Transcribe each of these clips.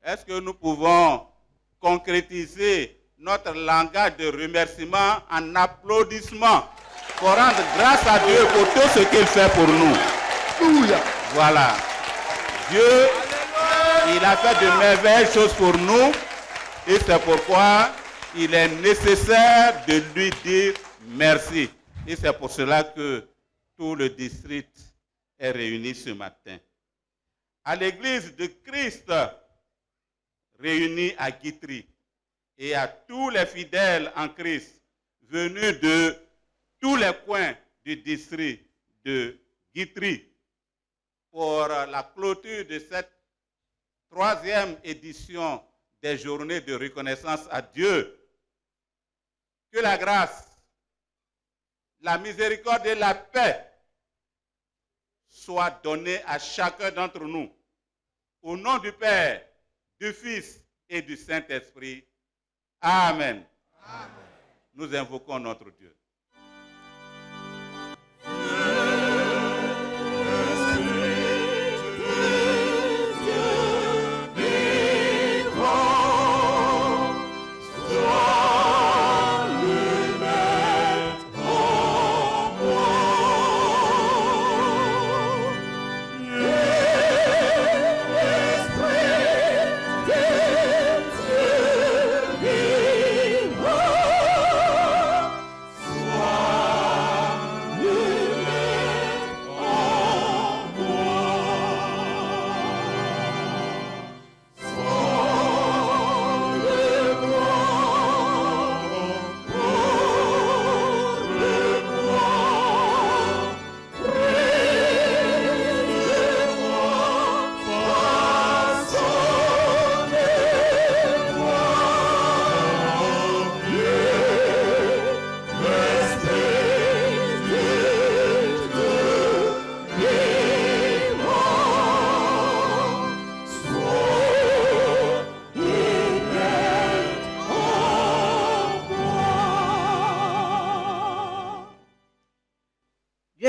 Est-ce que nous pouvons concrétiser notre langage de remerciement en applaudissements pour rendre grâce à Dieu pour tout ce qu'il fait pour nous? Voilà. Dieu, il a fait de merveilleuses choses pour nous et c'est pourquoi il est nécessaire de lui dire merci. Et c'est pour cela que tout le district est réuni ce matin. À l'église de Christ, réunis à Guitry, et à tous les fidèles en Christ venus de tous les coins du district de Guitry pour la clôture de cette 3e édition des journées de reconnaissance à Dieu. Que la grâce, la miséricorde et la paix soient données à chacun d'entre nous. Au nom du Père, du Fils et du Saint-Esprit. Amen. Amen. Nous invoquons notre Dieu.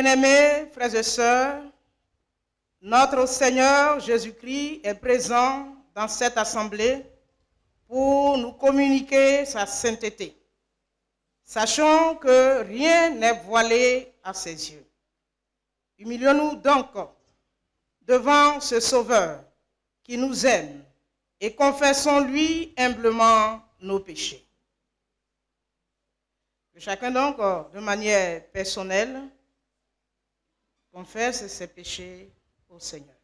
Bien-aimés frères et sœurs, notre Seigneur Jésus-Christ est présent dans cette assemblée pour nous communiquer sa sainteté. Sachons que rien n'est voilé à ses yeux. Humilions-nous donc devant ce Sauveur qui nous aime et confessons-lui humblement nos péchés. Que chacun donc, de manière personnelle, confesse ses péchés au Seigneur.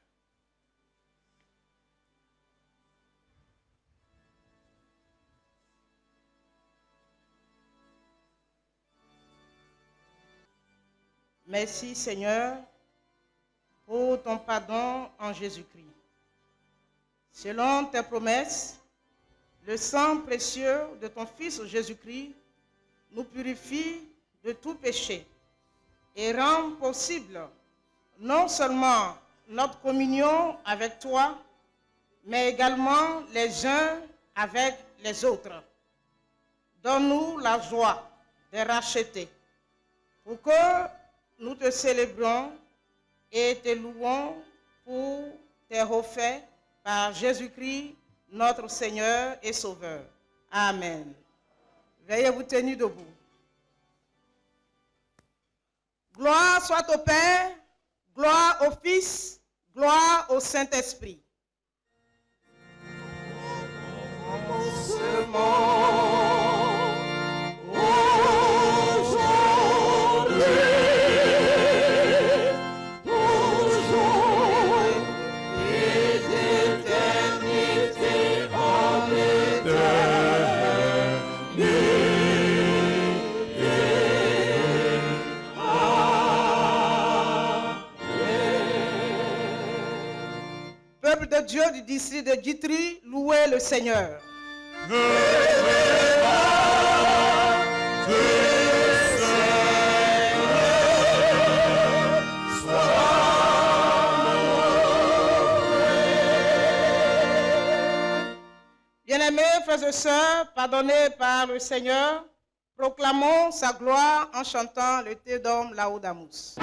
Merci Seigneur pour ton pardon en Jésus-Christ. Selon tes promesses, le sang précieux de ton Fils Jésus-Christ nous purifie de tout péché et rend possible non seulement notre communion avec toi, mais également les uns avec les autres. Donne-nous la joie de racheter pour que nous te célébrions et te louons pour tes refaits par Jésus-Christ, notre Seigneur et Sauveur. Amen. Veuillez vous tenir debout. Gloire soit au Père, gloire au Fils, gloire au Saint-Esprit. Peuple de Dieu du district de Guitry, louez le Seigneur. Bien-aimés frères et sœurs, pardonnés par le Seigneur, proclamons sa gloire en chantant le Te Deum Laudamus.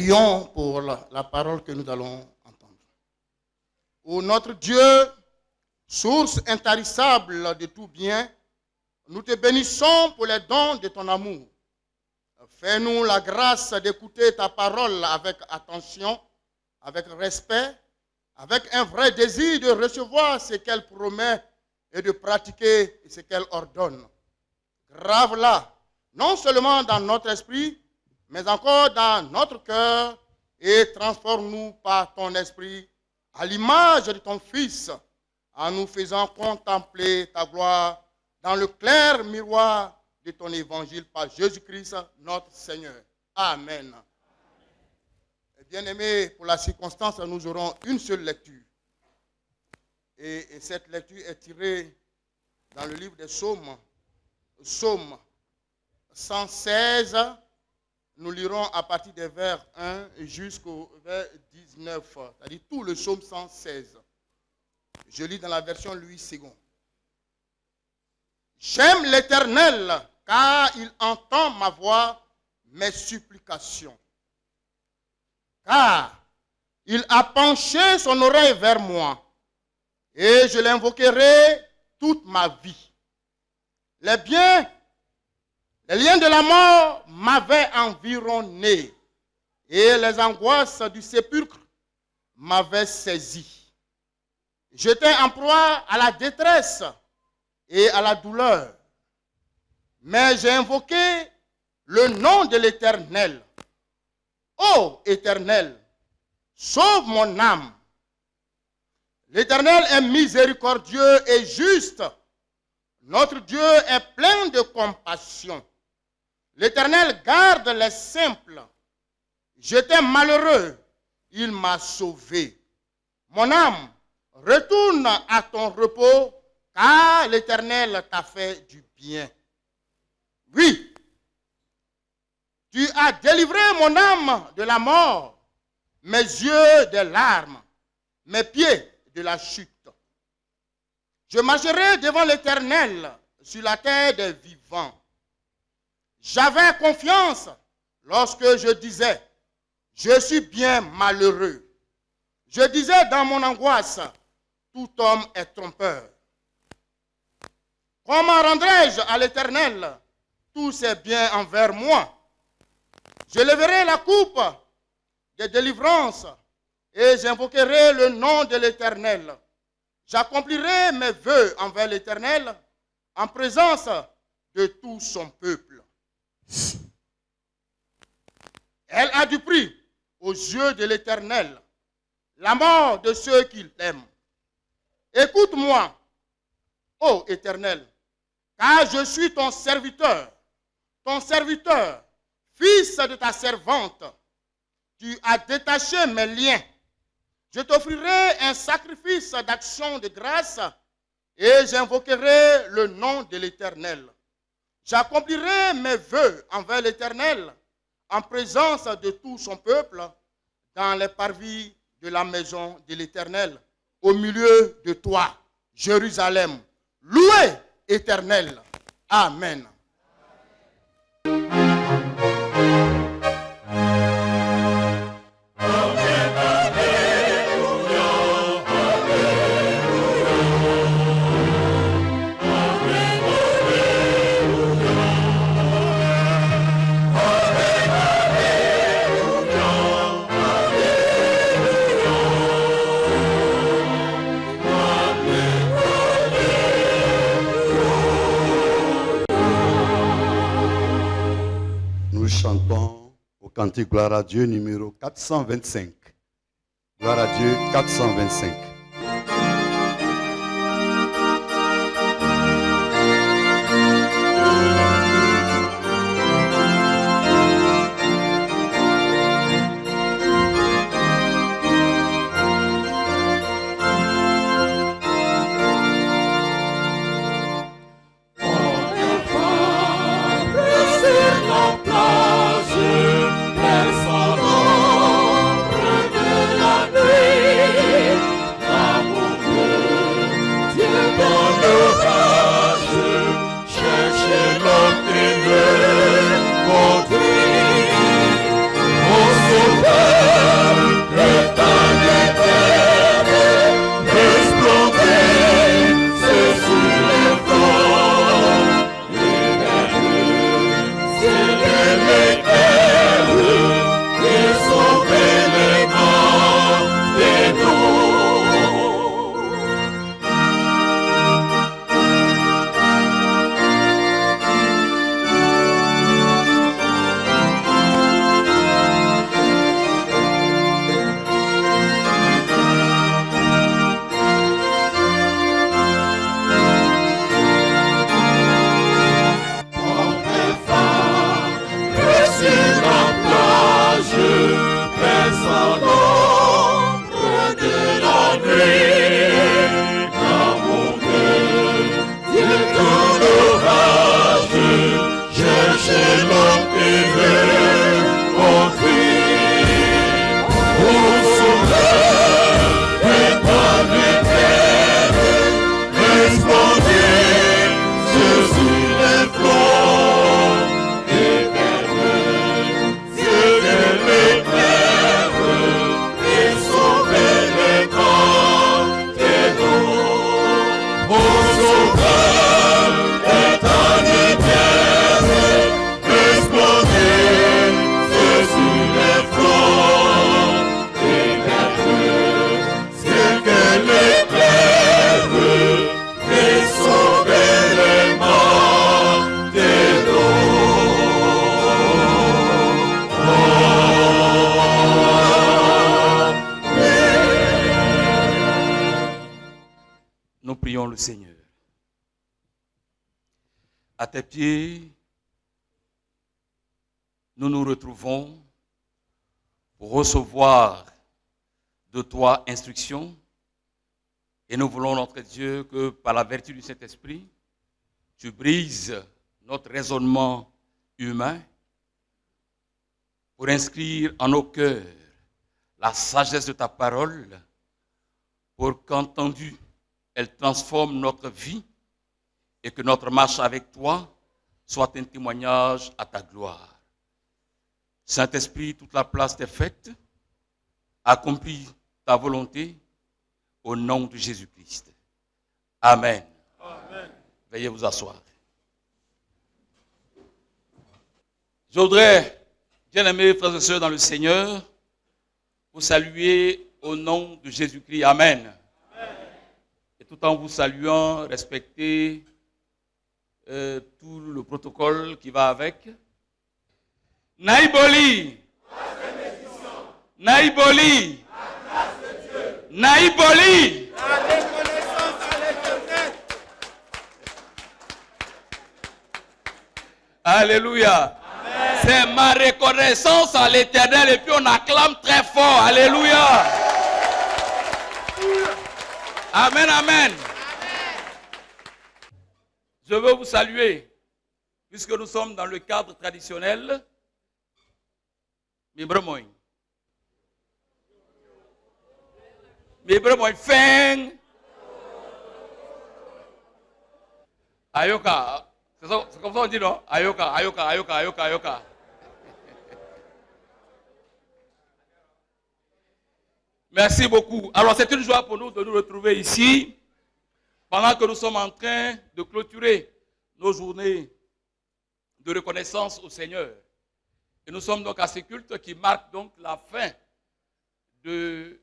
Prions pour la parole que nous allons entendre. Ô notre Dieu, source intarissable de tout bien, nous te bénissons pour les dons de ton amour. Fais-nous la grâce d'écouter ta parole avec attention, avec respect, avec un vrai désir de recevoir ce qu'elle promet et de pratiquer ce qu'elle ordonne. Grave-la, non seulement dans notre esprit, mais encore dans notre cœur, et transforme-nous par ton esprit à l'image de ton Fils, en nous faisant contempler ta gloire dans le clair miroir de ton évangile par Jésus-Christ, notre Seigneur. Amen. Bien-aimés, pour la circonstance, nous aurons une seule lecture. Et cette lecture est tirée dans le livre des Psaumes, Psaume 116. Nous lirons à partir des vers 1 jusqu'au vers 19, c'est-à-dire tout le Psaume 116. Je lis dans la version Louis II. J'aime l'Éternel, car il entend ma voix, mes supplications. Car il a penché son oreille vers moi, et je l'invoquerai toute ma vie. Les liens de la mort m'avaient environné, et les angoisses du sépulcre m'avaient saisi. J'étais en proie à la détresse et à la douleur, mais j'ai invoqué le nom de l'Éternel. Ô Éternel, sauve mon âme. L'Éternel est miséricordieux et juste. Notre Dieu est plein de compassion. L'Éternel garde les simples. J'étais malheureux, il m'a sauvé. Mon âme, retourne à ton repos, car l'Éternel t'a fait du bien. Oui, tu as délivré mon âme de la mort, mes yeux des larmes, mes pieds de la chute. Je marcherai devant l'Éternel sur la terre des vivants. J'avais confiance lorsque je disais, je suis bien malheureux. Je disais dans mon angoisse, tout homme est trompeur. Comment rendrai-je à l'Éternel tous ses biens envers moi? Je lèverai la coupe des délivrances et j'invoquerai le nom de l'Éternel. J'accomplirai mes vœux envers l'Éternel en présence de tout son peuple. Elle a du prix aux yeux de l'Éternel, la mort de ceux qui l'aiment. Écoute-moi, ô Éternel, car je suis ton serviteur, fils de ta servante. Tu as détaché mes liens. Je t'offrirai un sacrifice d'action de grâce et j'invoquerai le nom de l'Éternel. J'accomplirai mes vœux envers l'Éternel en présence de tout son peuple dans les parvis de la maison de l'Éternel, au milieu de toi, Jérusalem. Loué Éternel. Amen. Chantons au cantique Gloire à Dieu numéro 425. Gloire à Dieu 425. Personne Seigneur. À tes pieds, nous nous retrouvons pour recevoir de toi instruction. Et nous voulons, notre Dieu, que par la vertu du Saint-Esprit, tu brises notre raisonnement humain pour inscrire en nos cœurs la sagesse de ta parole, pour qu'entendue, elle transforme notre vie et que notre marche avec toi soit un témoignage à ta gloire. Saint-Esprit, toute la place t'est faite, accomplis ta volonté au nom de Jésus-Christ. Amen. Amen. Veuillez vous asseoir. Je voudrais, bien-aimés frères et sœurs dans le Seigneur, vous saluer au nom de Jésus-Christ. Amen. Amen. Et tout en vous saluant, respectez tout le protocole qui va avec. Naïboli. Naïboli. Naïboli. La reconnaissance à l'Éternel. Alléluia. Amen. C'est ma reconnaissance à l'Éternel et puis on acclame très fort. Alléluia. Amen, amen. Je veux vous saluer, puisque nous sommes dans le cadre traditionnel. Mibremoy. Mibremoy Feng. Ayoka. C'est comme ça on dit, non? Ayoka, ayoka, ayoka, ayoka, ayoka. Merci beaucoup. Alors c'est une joie pour nous de nous retrouver ici, pendant que nous sommes en train de clôturer nos journées de reconnaissance au Seigneur. Et nous sommes donc à ce culte qui marque donc la fin de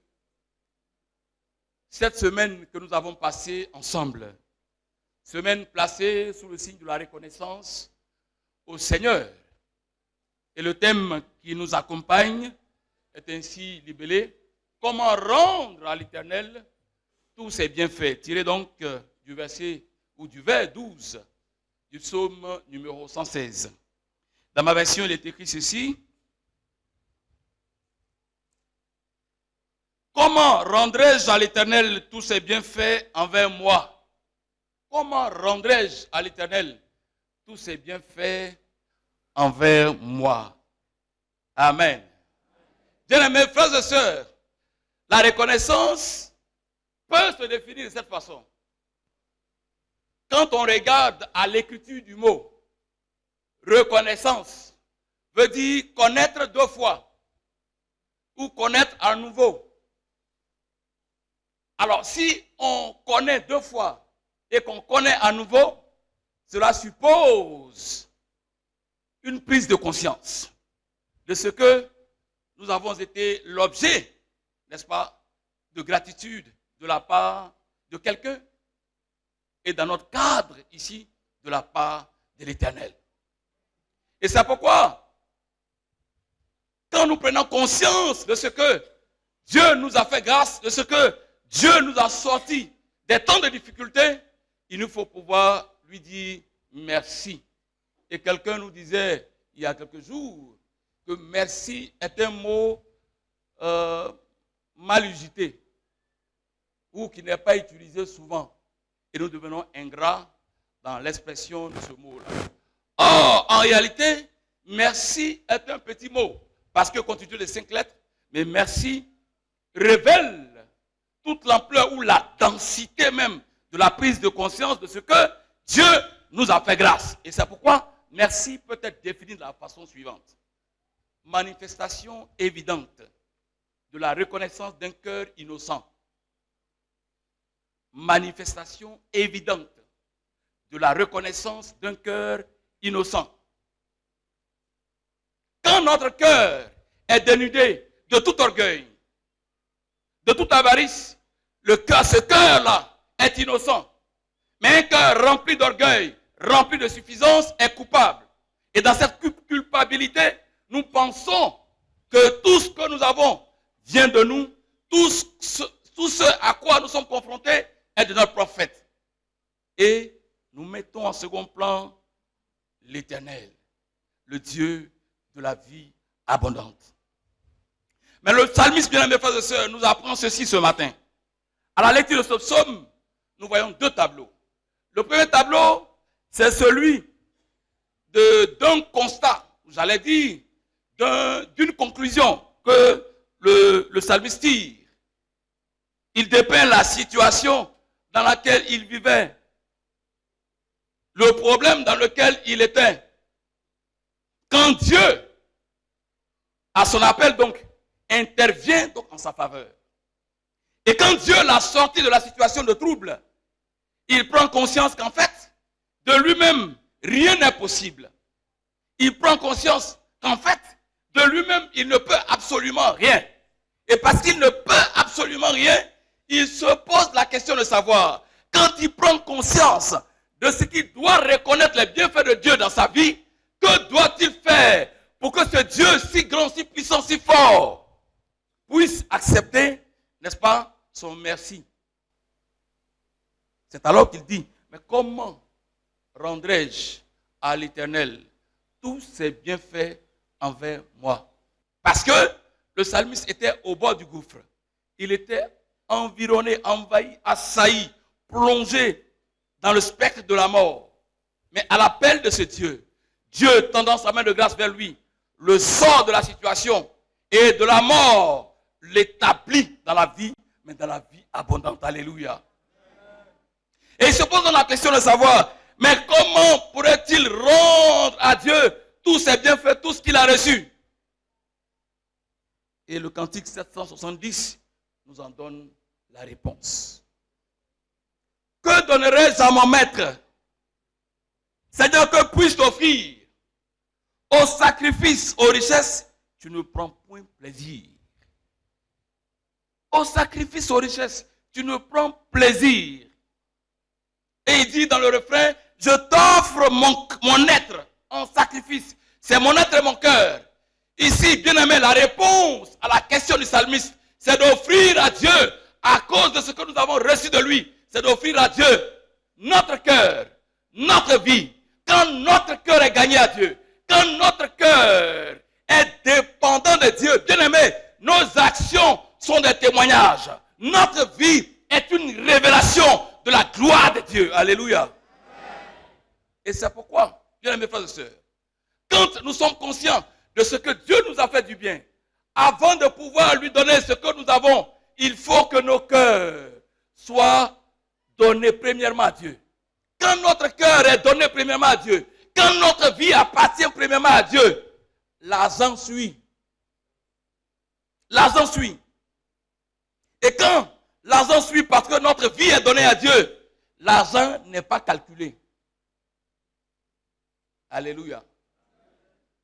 cette semaine que nous avons passée ensemble. Semaine placée sous le signe de la reconnaissance au Seigneur. Et le thème qui nous accompagne est ainsi libellé: comment rendre à l'Éternel tous ses bienfaits. Tiré donc du verset ou du vers 12 du psaume numéro 116. Dans ma version, il est écrit ceci: comment rendrai-je à l'Éternel tous ses bienfaits envers moi? Comment rendrai-je à l'Éternel tous ses bienfaits envers moi? Amen. Bien-aimés frères et sœurs, la reconnaissance peut se définir de cette façon. Quand on regarde à l'écriture du mot, reconnaissance veut dire connaître deux fois ou connaître à nouveau. Alors, si on connaît deux fois et qu'on connaît à nouveau, cela suppose une prise de conscience de ce que nous avons été l'objet, n'est-ce pas, de gratitude de la part de quelqu'un et dans notre cadre ici, de la part de l'Éternel. Et c'est pourquoi, quand nous prenons conscience de ce que Dieu nous a fait grâce, de ce que Dieu nous a sortis des temps de difficulté, il nous faut pouvoir lui dire merci. Et quelqu'un nous disait il y a quelques jours que merci est un mot mal usité ou qui n'est pas utilisé souvent. Et nous devenons ingrats dans l'expression de ce mot-là. Or, en réalité, merci est un petit mot parce que constitue les 5 lettres, mais merci révèle toute l'ampleur ou la densité même de la prise de conscience de ce que Dieu nous a fait grâce. Et c'est pourquoi merci peut être défini de la façon suivante. Manifestation évidente de la reconnaissance d'un cœur innocent. Manifestation évidente de la reconnaissance d'un cœur innocent. Quand notre cœur est dénudé de tout orgueil, de toute avarice, ce cœur-là est innocent. Mais un cœur rempli d'orgueil, rempli de suffisance, est coupable. Et dans cette culpabilité, nous pensons que tout ce que nous avons vient de nous, tout ce à quoi nous sommes confrontés est de notre prophète. et nous mettons en second plan l'Éternel, le Dieu de la vie abondante. Mais le psalmiste, bien aimés frères et sœurs, nous apprend ceci ce matin. À la lecture de ce psaume, nous voyons deux tableaux. Le premier tableau, c'est celui d'un constat, j'allais dire, d'une conclusion que le psalmiste tire. Il dépeint la situation dans laquelle il vivait, le problème dans lequel il était. Quand Dieu, à son appel donc, intervient donc en sa faveur. Et quand Dieu l'a sorti de la situation de trouble, il prend conscience qu'en fait, de lui-même, rien n'est possible. Il prend conscience qu'en fait, de lui-même, il ne peut absolument rien. Et parce qu'il ne peut absolument rien, il se pose la question de savoir, quand il prend conscience de ce qu'il doit reconnaître les bienfaits de Dieu dans sa vie, que doit-il faire pour que ce Dieu si grand, si puissant, si fort puisse accepter, n'est-ce pas, son merci? C'est alors qu'il dit, mais comment rendrai-je à l'Éternel tous ses bienfaits envers moi? Parce que le psalmiste était au bord du gouffre. Il était environné, envahi, assailli, plongé dans le spectre de la mort. Mais à l'appel de ce Dieu, Dieu tendant sa main de grâce vers lui, le sort de la situation et de la mort, l'établit dans la vie, mais dans la vie abondante. Alléluia. Et il se pose la question de savoir, mais comment pourrait-il rendre à Dieu tous ses bienfaits, tout ce qu'il a reçu? Et le cantique 770 nous en donne la réponse. Que donnerais-je à mon maître? Seigneur, que puis-je t'offrir? Au sacrifice, aux richesses, tu ne prends point plaisir. Au sacrifice, aux richesses, tu ne prends plaisir. Et il dit dans le refrain, je t'offre mon être en sacrifice. C'est mon être et mon cœur. Ici, bien aimé, la réponse à la question du psalmiste, c'est d'offrir à Dieu, à cause de ce que nous avons reçu de lui, c'est d'offrir à Dieu notre cœur, notre vie. Quand notre cœur est gagné à Dieu, quand notre cœur est dépendant de Dieu, bien aimé, nos actions sont des témoignages. Notre vie est une révélation de la gloire de Dieu. Alléluia. Et c'est pourquoi, bien aimés frères et sœurs, quand nous sommes conscients de ce que Dieu nous a fait du bien, avant de pouvoir lui donner ce que nous avons, il faut que nos cœurs soient donnés premièrement à Dieu. Quand notre cœur est donné premièrement à Dieu, quand notre vie appartient premièrement à Dieu, l'argent suit. L'argent suit. Et quand l'argent suit parce que notre vie est donnée à Dieu, l'argent n'est pas calculé. Alléluia.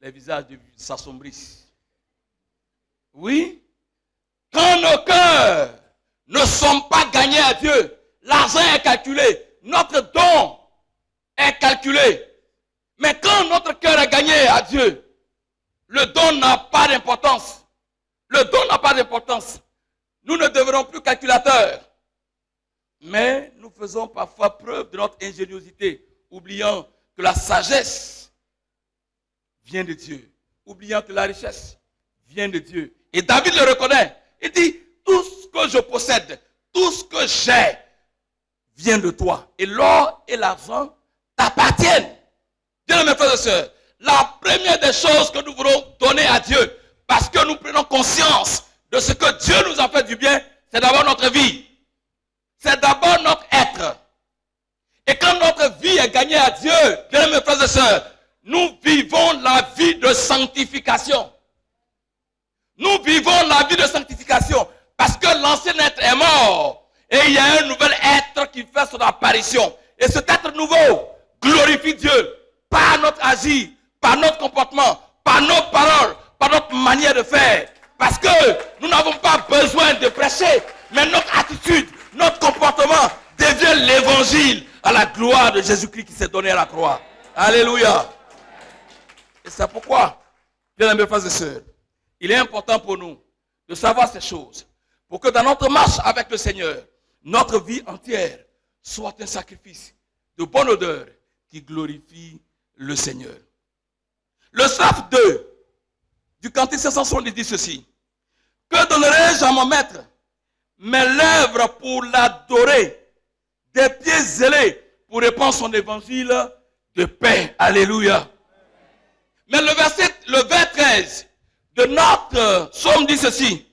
Les visages s'assombrissent. Oui. Quand nos cœurs ne sont pas gagnés à Dieu, l'argent est calculé. Notre don est calculé. Mais quand notre cœur est gagné à Dieu, le don n'a pas d'importance. Le don n'a pas d'importance. Nous ne devenons plus calculateurs. Mais nous faisons parfois preuve de notre ingéniosité, oubliant que la sagesse vient de Dieu, oubliant que la richesse vient de Dieu. Et David le reconnaît. Il dit, tout ce que je possède, tout ce que j'ai vient de toi. Et l'or et l'argent t'appartiennent. Bien mes frères et sœurs, la première des choses que nous voulons donner à Dieu, parce que nous prenons conscience de ce que Dieu nous a fait du bien, c'est d'abord notre vie. C'est d'abord notre être. Et quand notre vie est gagnée à Dieu, bien mes frères et sœurs, nous vivons la vie de sanctification. Nous vivons la vie de sanctification parce que l'ancien être est mort et il y a un nouvel être qui fait son apparition. Et cet être nouveau glorifie Dieu par notre agir, par notre comportement, par nos paroles, par notre manière de faire. Parce que nous n'avons pas besoin de prêcher, mais notre attitude, notre comportement devient l'évangile à la gloire de Jésus-Christ qui s'est donné à la croix. Alléluia. Et c'est pourquoi, bien aimés frères et sœurs, il est important pour nous de savoir ces choses, pour que dans notre marche avec le Seigneur, notre vie entière soit un sacrifice de bonne odeur qui glorifie le Seigneur. Le strophe 2 du cantique 570 dit ceci. Que donnerai-je à mon maître? Mes lèvres pour l'adorer, des pieds zélés pour répandre son évangile de paix. Alléluia. Mais le verset 13 de notre psaume dit ceci.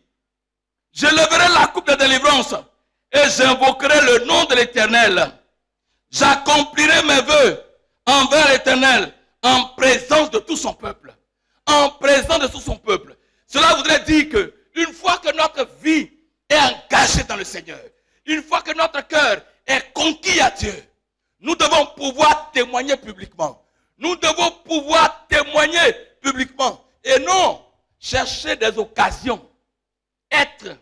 Je leverai la coupe de délivrance et j'invoquerai le nom de l'Éternel. J'accomplirai mes vœux envers l'Éternel en présence de tout son peuple. En présence de tout son peuple. Cela voudrait dire que une fois que notre vie est engagée dans le Seigneur, une fois que notre cœur est conquis à Dieu, nous devons pouvoir témoigner publiquement. Nous devons pouvoir témoigner publiquement et non chercher des occasions. Être,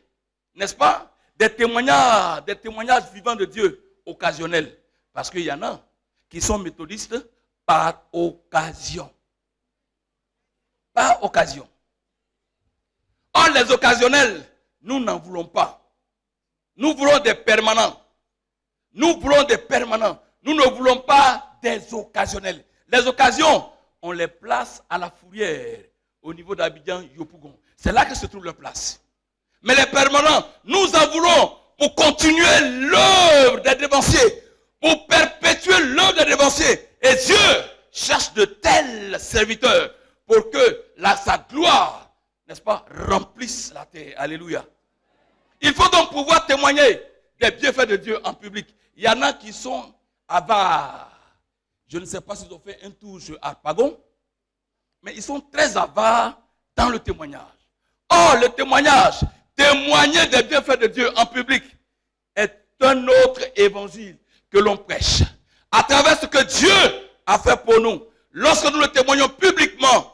n'est-ce pas, des témoignages vivants de Dieu occasionnels. Parce qu'il y en a qui sont méthodistes par occasion. Par occasion. Or, les occasionnels, nous n'en voulons pas. Nous voulons des permanents. Nous voulons des permanents. Nous ne voulons pas des occasionnels. Les occasions, on les place à la fourrière, au niveau d'Abidjan, Yopougon. C'est là que se trouve leur place. Mais les permanents, nous en voulons pour continuer l'œuvre des dévanciers, pour perpétuer l'œuvre des dévanciers. Et Dieu cherche de tels serviteurs pour que sa gloire, n'est-ce pas, remplisse la terre. Alléluia. Il faut donc pouvoir témoigner des bienfaits de Dieu en public. Il y en a qui sont avares. Je ne sais pas s'ils ont fait un tour sur Harpagon, mais ils sont très avares dans le témoignage. Or, le témoignage, témoigner des bienfaits de Dieu en public, est un autre évangile que l'on prêche. À travers ce que Dieu a fait pour nous, lorsque nous le témoignons publiquement,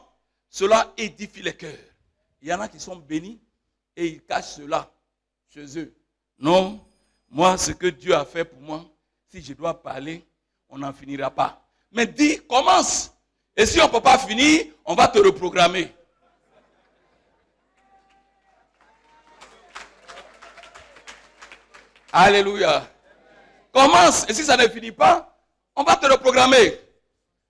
cela édifie les cœurs. Il y en a qui sont bénis et ils cachent cela chez eux. Non, moi, ce que Dieu a fait pour moi, si je dois parler, on n'en finira pas. Mais dis, commence. Et si on ne peut pas finir, on va te reprogrammer. Alléluia. Commence. Et si ça ne finit pas, on va te reprogrammer.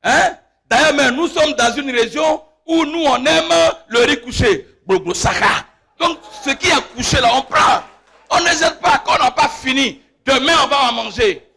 Hein? D'ailleurs, mais nous sommes dans une région où nous, on aime le riz couché. Donc, ce qui est couché là, on prend. On ne jette pas qu'on n'a pas fini. Demain, on va en manger.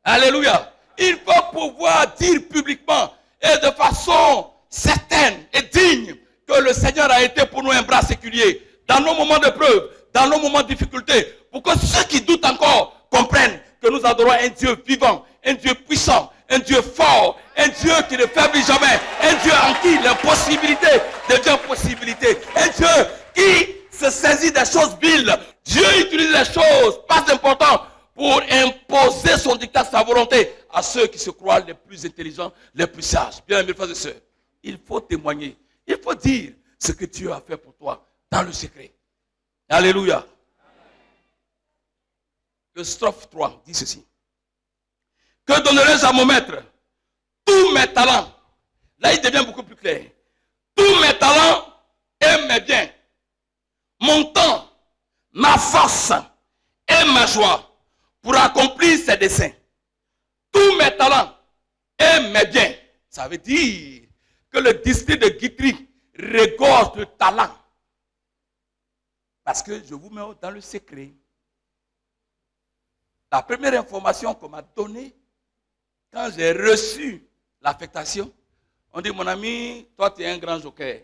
Alléluia. Il faut pouvoir dire publiquement et de façon certaine et digne que le Seigneur a été pour nous un bras séculier dans nos moments de preuve, dans nos moments de difficulté, pour que ceux qui doutent encore comprennent que nous adorons un Dieu vivant, un Dieu puissant, un Dieu fort, un Dieu qui ne faiblit jamais, un Dieu en qui l'impossibilité devient possibilité, un Dieu qui se saisit des choses viles. Dieu utilise les choses pas importantes pour imposer son dictat, sa volonté à ceux qui se croient les plus intelligents, les plus sages. Bien aimés frères et sœurs, il faut témoigner, il faut dire ce que Dieu a fait pour toi dans le secret. Alléluia. Le strophe 3 dit ceci. Que donnerai-je à mon maître? Tous mes talents. Là, il devient beaucoup plus clair. Tous mes talents et mes biens. Mon temps, ma force et ma joie pour accomplir ses desseins. Tous mes talents et mes biens. Ça veut dire que le district de Guitry regorge de talents. Parce que je vous mets dans le secret. La première information qu'on m'a donnée, quand j'ai reçu l'affectation, on dit, mon ami, toi tu es un grand joker.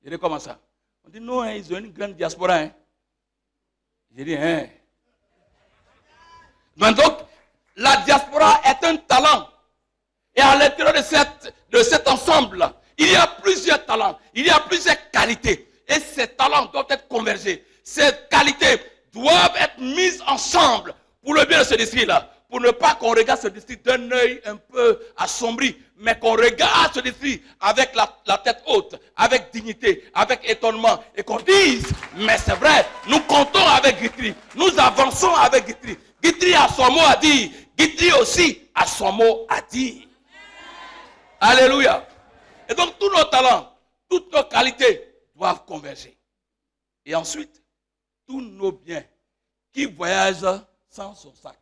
Je dis, comment ça? On dit, non, hein, ils ont une grande diaspora. Hein. J'ai dit, hein. Donc, la diaspora est un talent. Et à l'intérieur de cet ensemble, il y a plusieurs talents, il y a plusieurs qualités. Et ces talents doivent être convergés. Ces qualités doivent être mises ensemble pour le bien de ce district-là. Pour ne pas qu'on regarde ce district d'un œil un peu assombri, mais qu'on regarde ce district avec la tête haute, avec dignité, avec étonnement, et qu'on dise, mais c'est vrai, nous comptons avec Guitry, nous avançons avec Guitry. Guitry a son mot à dire, Guitry aussi a son mot à dire. Alléluia. Et donc tous nos talents, toutes nos qualités doivent converger. Et ensuite, tous nos biens qui voyagent sans son sac.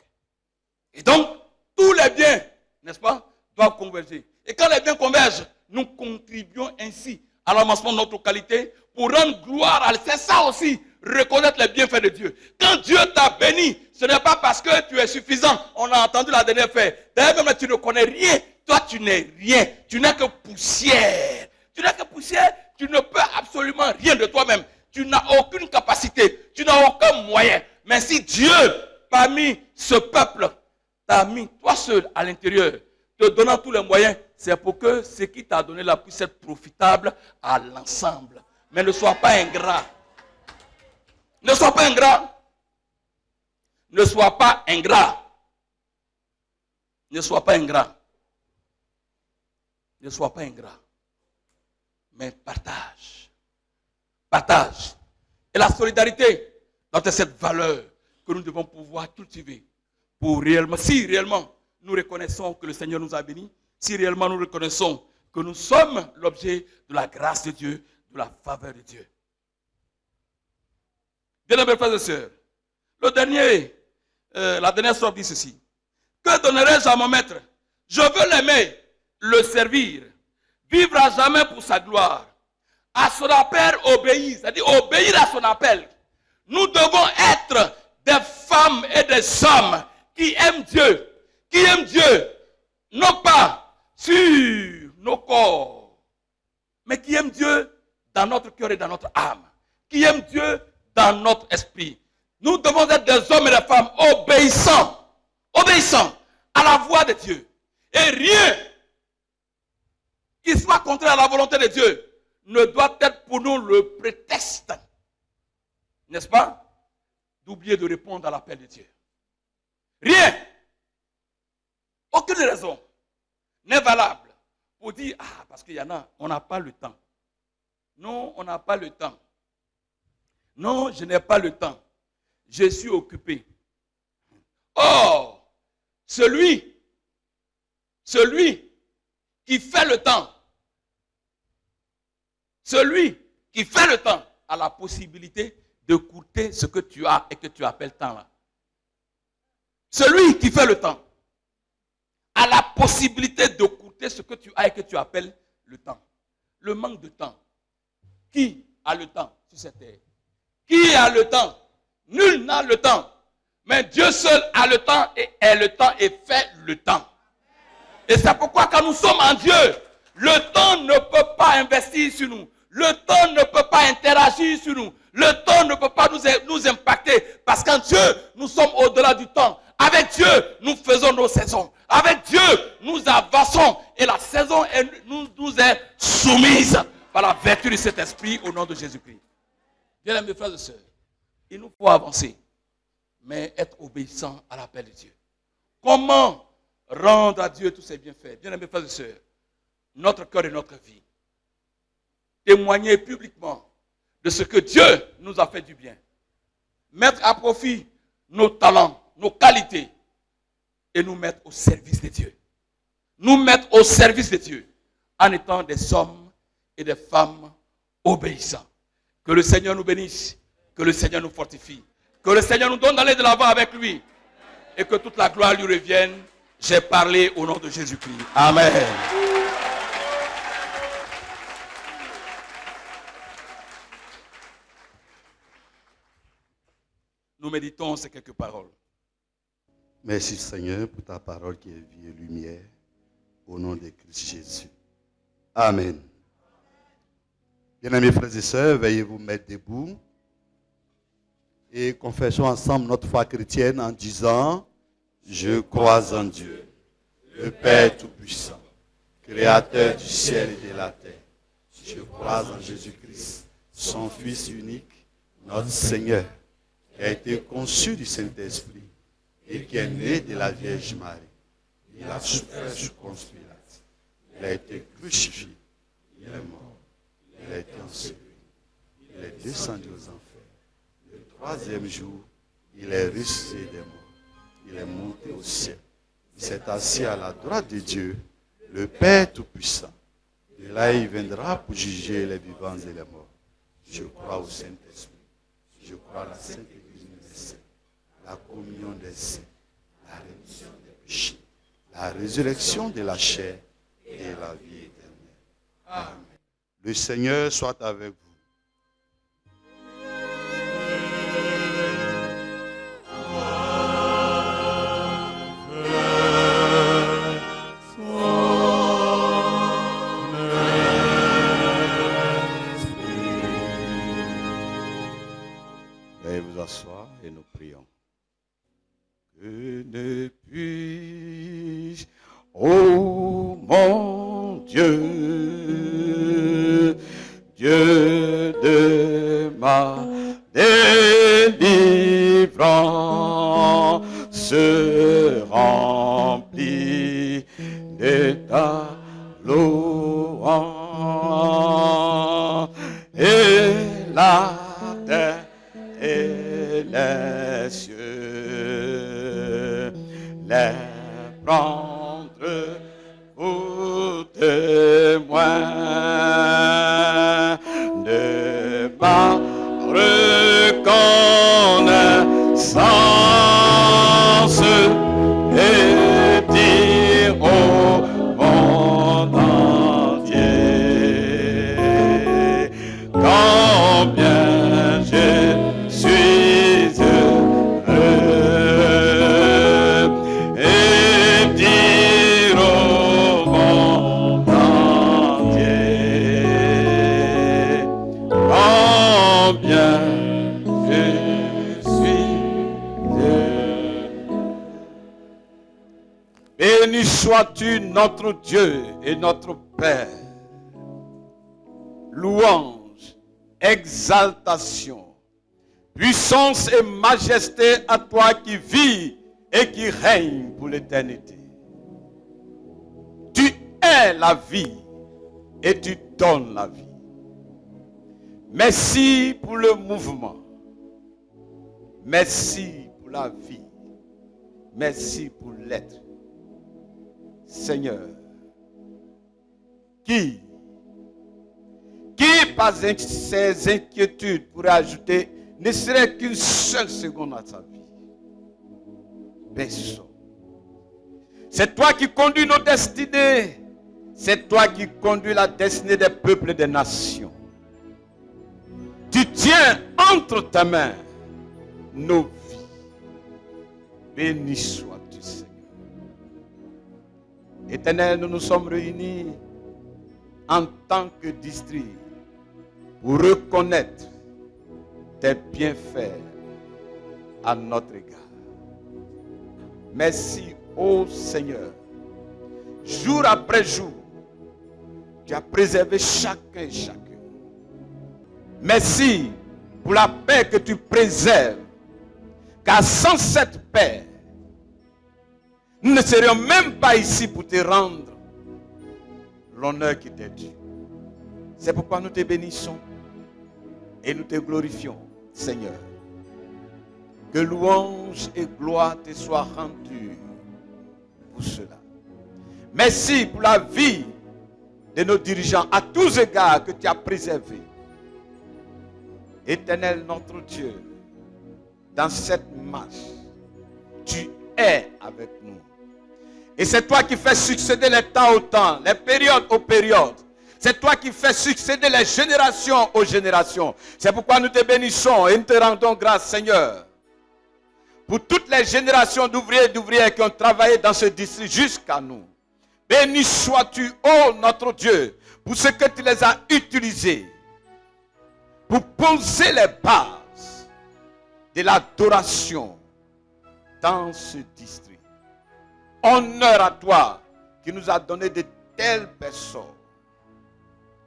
Et donc, tous les biens n'est-ce pas, doivent converger. Et quand les biens convergent, nous contribuons ainsi à l'avancement de notre qualité pour rendre gloire à Dieu. C'est ça aussi, reconnaître les bienfaits de Dieu. Quand Dieu t'a béni, ce n'est pas parce que tu es suffisant. On a entendu la dernière fois. D'ailleurs, même tu ne connais rien. Toi, tu n'es rien. Tu n'es que poussière. Tu n'es que poussière. Tu ne peux absolument rien de toi-même. Tu n'as aucune capacité. Tu n'as aucun moyen. Mais si Dieu, parmi ce peuple, t'a mis toi seul à l'intérieur, te donnant tous les moyens, c'est pour que ce qui t'a donné là puisse être profitable à l'ensemble. Mais ne sois pas ingrat. Ne sois pas ingrat. Ne sois pas ingrat. Ne sois pas ingrat. Ne sois pas ingrat. Mais partage. Partage. Et la solidarité doit être cette valeur que nous devons pouvoir cultiver pour réellement, si réellement nous reconnaissons que le Seigneur nous a bénis, si réellement nous reconnaissons que nous sommes l'objet de la grâce de Dieu, de la faveur de Dieu. Bien-aimés frères et sœurs, la dernière strophe dit ceci. Que donnerai-je à mon maître? Je veux l'aimer, le servir, vivre à jamais pour sa gloire. À son appel, obéir, c'est-à-dire obéir à son appel. Nous devons être des femmes et des hommes qui aiment Dieu, non pas sur nos corps, mais qui aiment Dieu dans notre cœur et dans notre âme, qui aiment Dieu dans notre esprit. Nous devons être des hommes et des femmes obéissants à la voix de Dieu. Et rien qui soit contraire à la volonté de Dieu ne doit être pour nous le prétexte, n'est-ce pas, d'oublier de répondre à l'appel de Dieu. Rien, aucune raison n'est valable pour dire, ah, parce qu'il y en a, on n'a pas le temps. Non, on n'a pas le temps. Non, je n'ai pas le temps. Je suis occupé. Or, celui qui fait le temps, a la possibilité de coûter ce que tu as et que tu appelles temps là. Celui qui fait le temps a la possibilité de coûter ce que tu as et que tu appelles le temps. Le manque de temps. Qui a le temps sur cette terre? Qui a le temps? Nul n'a le temps. Mais Dieu seul a le temps et est le temps et fait le temps. Et c'est pourquoi quand nous sommes en Dieu, le temps ne peut pas investir sur nous. Le temps ne peut pas interagir sur nous. Le temps ne peut pas nous impacter. Parce qu'en Dieu, nous sommes au-delà du temps. Avec Dieu, nous faisons nos saisons. Avec Dieu, nous avançons. Et la saison nous est soumise par la vertu de cet esprit au nom de Jésus-Christ. Bien mes frères et sœurs, il nous faut avancer, mais être obéissant à l'appel de Dieu. Comment rendre à Dieu tous ses bienfaits? Bien mes frères et sœurs, notre cœur et notre vie. Témoigner publiquement de ce que Dieu nous a fait du bien. Mettre à profit nos talents, nos qualités et nous mettre au service de Dieu. Nous mettre au service de Dieu en étant des hommes et des femmes obéissants. Que le Seigneur nous bénisse, que le Seigneur nous fortifie, que le Seigneur nous donne d'aller de l'avant avec lui et que toute la gloire lui revienne. J'ai parlé au nom de Jésus-Christ. Amen. Nous méditons ces quelques paroles. Merci Seigneur pour ta parole qui est vie et lumière. Au nom de Christ Jésus. Amen. Bien-aimés frères et sœurs, veuillez vous mettre debout. Et confessons ensemble notre foi chrétienne en disant: je crois en Dieu, le Père Tout-Puissant, Créateur du ciel et de la terre. Je crois en Jésus-Christ, son Fils unique, notre Seigneur, qui a été conçu du Saint-Esprit et qui est né de la Vierge Marie. Il a souffert sous Ponce Pilate. Il a été crucifié. Il est mort. Il a été enseveli. Il est descendu aux enfers. Le troisième jour, il est ressuscité des morts. Il est monté au ciel. Il s'est assis à la droite de Dieu, le Père Tout-Puissant. De là, il viendra pour juger les vivants et les morts. Je crois au Saint-Esprit. Je crois à la Sainte Église universelle, la communion des saints, la rémission des péchés, la résurrection de la chair et la vie éternelle. Amen. Le Seigneur soit avec vous. Veuillez vous asseoir et nous prions. Que ne puis-je, ô mon Dieu, Dieu de ma délivrance, rempli de ta louange, et la terre et les cieux, les prendre pour témoins de ma reconnaissance et dire au monde entier combien je suis heureux et dire au monde entier combien je suis heureux. Béni sois-tu notre Dieu et notre Père. Louange, exaltation, puissance et majesté à toi qui vis et qui règne pour l'éternité. Tu es la vie et tu donnes la vie. Merci pour le mouvement. Merci pour la vie. Merci pour l'être. Seigneur, qui par ses inquiétudes pourrait ajouter ne serait qu'une seule seconde à sa vie? Personne. C'est toi qui conduis nos destinées. C'est toi qui conduis la destinée des peuples et des nations. Tu tiens entre tes mains nos vies. Béni sois-tu, Seigneur. Éternel, nous nous sommes réunis en tant que district pour reconnaître tes bienfaits à notre égard. Merci, ô Seigneur. Jour après jour, tu as préservé chacun et chacun. Merci pour la paix que tu préserves. Car sans cette paix, nous ne serions même pas ici pour te rendre l'honneur qui t'est dû. C'est pourquoi nous te bénissons et nous te glorifions, Seigneur. Que louange et gloire te soient rendues pour cela. Merci pour la vie de nos dirigeants à tous égards que tu as préservés. Éternel notre Dieu, dans cette marche, tu es avec nous. Et c'est toi qui fais succéder les temps au temps, les périodes aux périodes. C'est toi qui fais succéder les générations aux générations. C'est pourquoi nous te bénissons et nous te rendons grâce, Seigneur, pour toutes les générations d'ouvriers et d'ouvrières qui ont travaillé dans ce district jusqu'à nous. Béni sois-tu, ô notre Dieu, pour ce que tu les as utilisés pour poser les bases de l'adoration dans ce district. Honneur à toi qui nous a donné de telles personnes.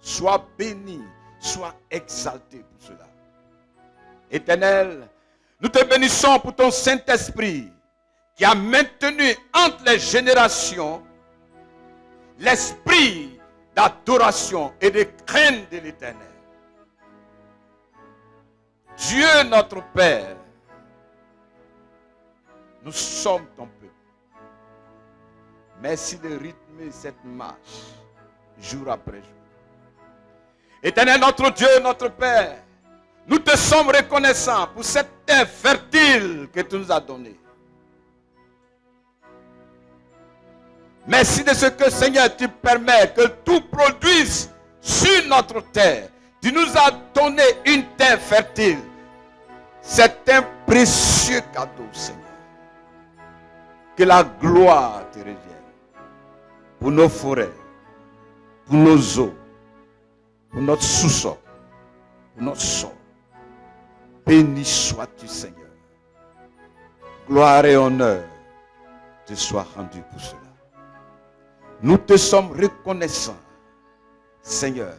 Sois béni, sois exalté pour cela. Éternel, nous te bénissons pour ton Saint-Esprit qui a maintenu entre les générations l'esprit d'adoration et de crainte de l'Éternel. Dieu notre Père, nous sommes ton peuple. Merci de rythmer cette marche jour après jour. Éternel notre Dieu, notre Père, nous te sommes reconnaissants pour cette terre fertile que tu nous as donnée. Merci de ce que, Seigneur, tu permets que tout produise sur notre terre. Tu nous as donné une terre fertile. C'est un précieux cadeau, Seigneur. Que la gloire te revienne. Pour nos forêts, pour nos eaux, pour notre sous-sol, pour notre sol. Béni sois-tu, Seigneur. Gloire et honneur te soient rendus pour cela. Nous te sommes reconnaissants, Seigneur,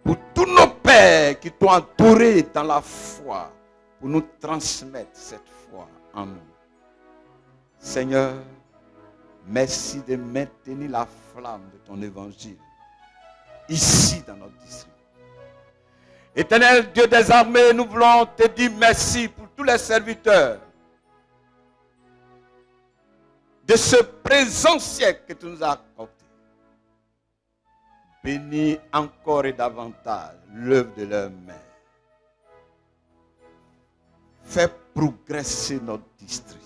pour tous nos pères qui t'ont entouré dans la foi, pour nous transmettre cette foi en nous. Seigneur, merci de maintenir la flamme de ton évangile ici dans notre district. Éternel Dieu des armées, nous voulons te dire merci pour tous les serviteurs de ce présent siècle que tu nous as accordé. Bénis encore et davantage l'œuvre de leurs mains. Fais progresser notre district.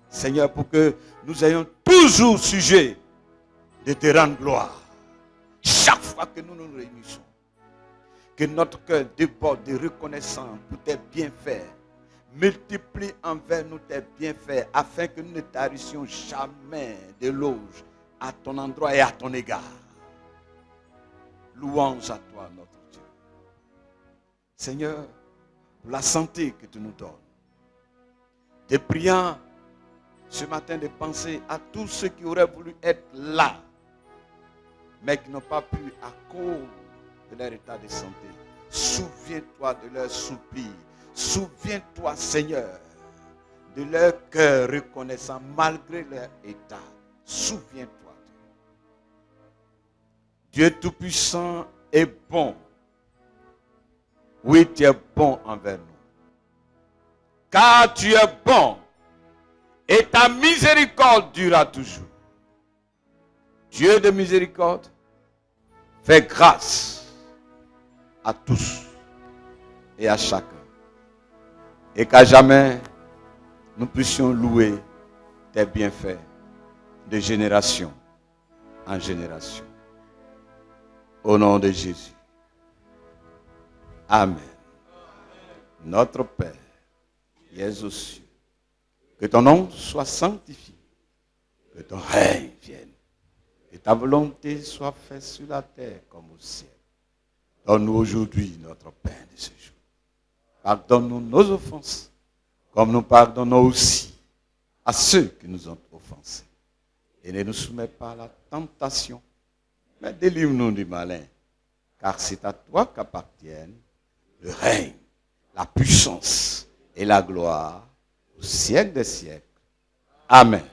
Seigneur, pour que nous ayons toujours sujet de te rendre gloire. Chaque fois que nous nous réunissons. Que notre cœur déborde de reconnaissance pour tes bienfaits. Multiplie envers nous tes bienfaits afin que nous ne tarissions jamais d'éloges à ton endroit et à ton égard. Louange à toi, notre Dieu. Seigneur, pour la santé que tu nous donnes. Te priant ce matin de penser à tous ceux qui auraient voulu être là, mais qui n'ont pas pu à cause de leur état de santé. Souviens-toi de leur soupir. Souviens-toi, Seigneur, de leur cœur reconnaissant malgré leur état. Souviens-toi. Dieu Tout-Puissant est bon. Oui, tu es bon envers nous. Car tu es bon et ta miséricorde durera toujours. Dieu de miséricorde, fais grâce à tous et à chacun. Et qu'à jamais, nous puissions louer tes bienfaits de génération en génération. Au nom de Jésus. Amen. Notre Père, qui es aux cieux, que ton nom soit sanctifié, que ton règne vienne, que ta volonté soit faite sur la terre comme au ciel. Donne-nous aujourd'hui notre pain de ce jour. Pardonne-nous nos offenses, comme nous pardonnons aussi à ceux qui nous ont offensés. Et ne nous soumets pas à la tentation, mais délivre-nous du malin, car c'est à toi qu'appartiennent le règne, la puissance et la gloire au siècle des siècles. Amen.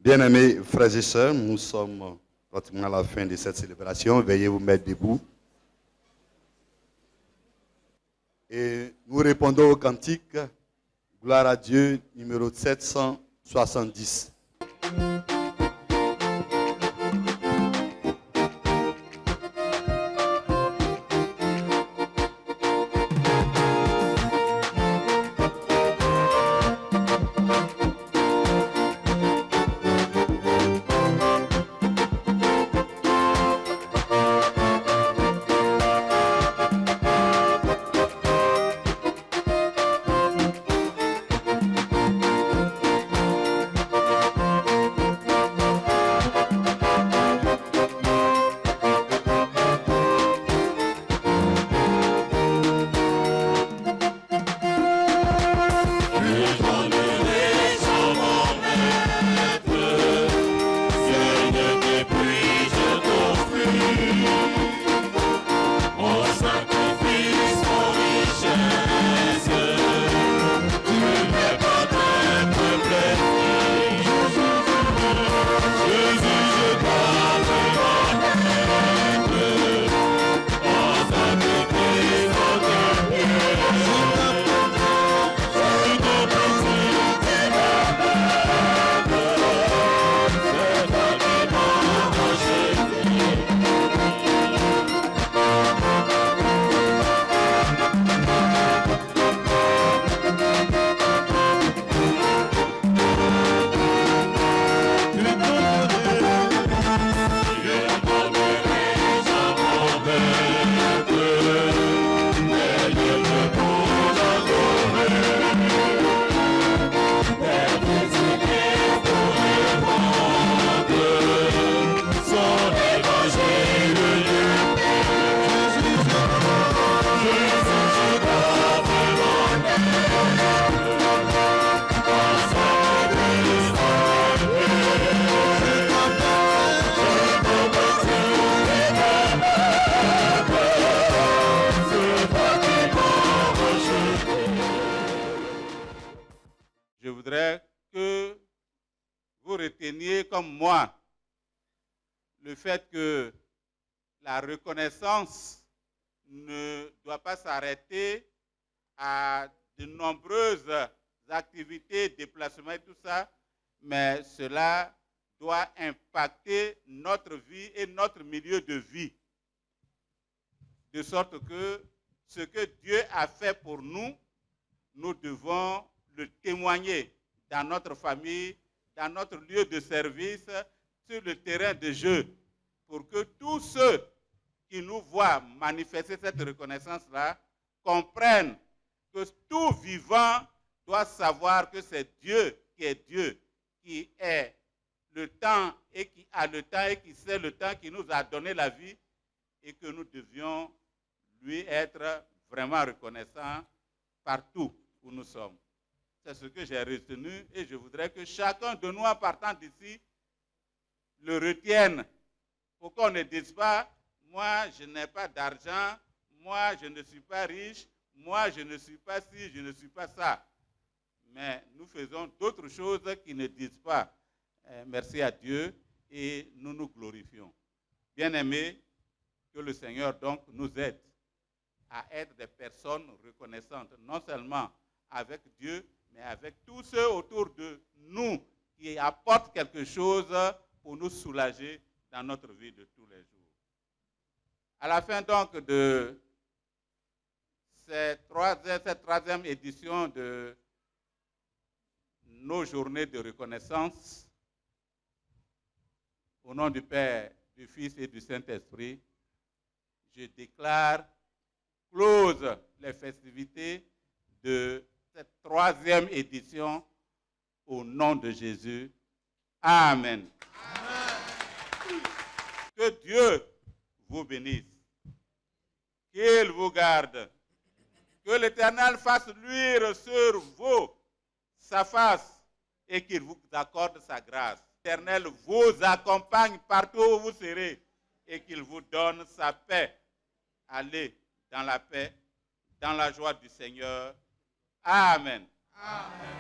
Bien-aimés frères et sœurs, nous sommes pratiquement à la fin de cette célébration. Veuillez vous mettre debout. Et nous répondons au cantique Gloire à Dieu, numéro 770. Je voudrais que vous reteniez comme moi le fait que la reconnaissance ne doit pas s'arrêter à de nombreuses activités, déplacements et tout ça, mais cela doit impacter notre vie et notre milieu de vie. De sorte que ce que Dieu a fait pour nous, nous devons le témoigner dans notre famille, dans notre lieu de service, sur le terrain de jeu, pour que tous ceux qui nous voient manifester cette reconnaissance-là comprennent que tout vivant doit savoir que c'est Dieu, qui est le temps et qui a le temps et qui sait le temps, qui nous a donné la vie et que nous devions lui être vraiment reconnaissants partout où nous sommes. C'est ce que j'ai retenu et je voudrais que chacun de nous, en partant d'ici, le retienne. Pour qu'on ne dise pas, moi je n'ai pas d'argent, moi je ne suis pas riche, moi je ne suis pas ci, je ne suis pas ça. Mais nous faisons d'autres choses qui ne disent pas merci à Dieu et nous nous glorifions. Bien-aimés, que le Seigneur donc nous aide à être des personnes reconnaissantes, non seulement avec Dieu, mais avec tous ceux autour de nous qui apportent quelque chose pour nous soulager dans notre vie de tous les jours. À la fin donc de cette troisième édition de nos journées de reconnaissance, au nom du Père, du Fils et du Saint-Esprit, je déclare close les festivités de cette troisième édition au nom de Jésus. Amen. Amen. Que Dieu vous bénisse, qu'il vous garde, que l'Éternel fasse luire sur vous sa face et qu'il vous accorde sa grâce. L'Éternel vous accompagne partout où vous serez et qu'il vous donne sa paix. Allez dans la paix, dans la joie du Seigneur. Amen. Amen.